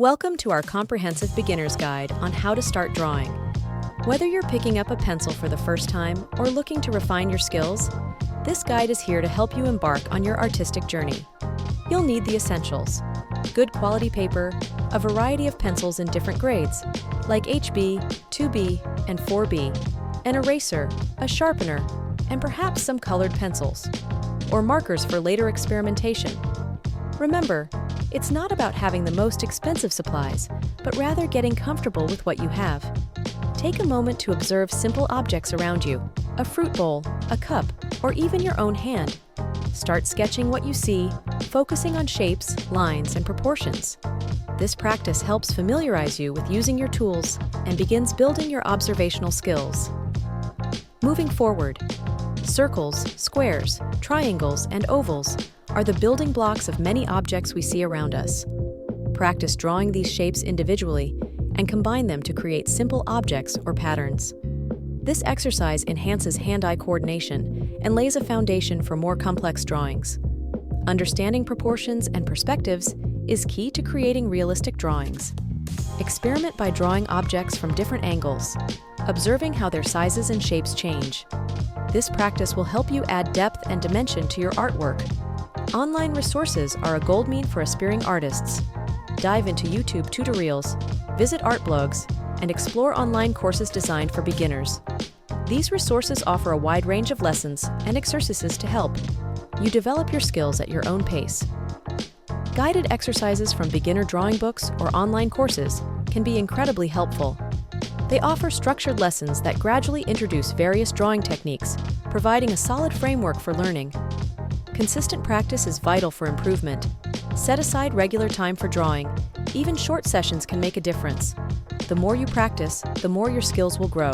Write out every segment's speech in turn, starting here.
Welcome to our comprehensive beginner's guide on how to start drawing. Whether you're picking up a pencil for the first time or looking to refine your skills, this guide is here to help you embark on your artistic journey. You'll need the essentials: good quality paper, a variety of pencils in different grades, like HB, 2B, and 4B, an eraser, a sharpener, and perhaps some colored pencils, or markers for later experimentation. Remember, it's not about having the most expensive supplies, but rather getting comfortable with what you have. Take a moment to observe simple objects around you: a fruit bowl, a cup, or even your own hand. Start sketching what you see, focusing on shapes, lines, and proportions. This practice helps familiarize you with using your tools and begins building your observational skills. Moving forward, circles, squares, triangles, and ovals are the building blocks of many objects we see around us. Practice drawing these shapes individually and combine them to create simple objects or patterns. This exercise enhances hand-eye coordination and lays a foundation for more complex drawings. Understanding proportions and perspectives is key to creating realistic drawings. Experiment by drawing objects from different angles, observing how their sizes and shapes change. This practice will help you add depth and dimension to your artwork. Online resources are a goldmine for aspiring artists. Dive into YouTube tutorials, visit art blogs, and explore online courses designed for beginners. These resources offer a wide range of lessons and exercises to help you develop your skills at your own pace. Guided exercises from beginner drawing books or online courses can be incredibly helpful. They offer structured lessons that gradually introduce various drawing techniques, providing a solid framework for learning. Consistent practice is vital for improvement. Set aside regular time for drawing. Even short sessions can make a difference. The more you practice, the more your skills will grow.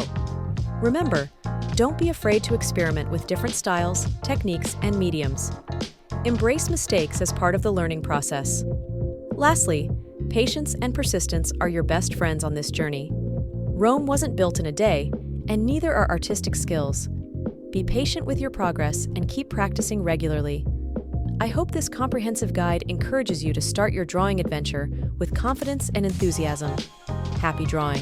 Remember, don't be afraid to experiment with different styles, techniques, and mediums. Embrace mistakes as part of the learning process. Lastly, patience and persistence are your best friends on this journey. Rome wasn't built in a day, and neither are artistic skills. Be patient with your progress and keep practicing regularly. I hope this comprehensive guide encourages you to start your drawing adventure with confidence and enthusiasm. Happy drawing!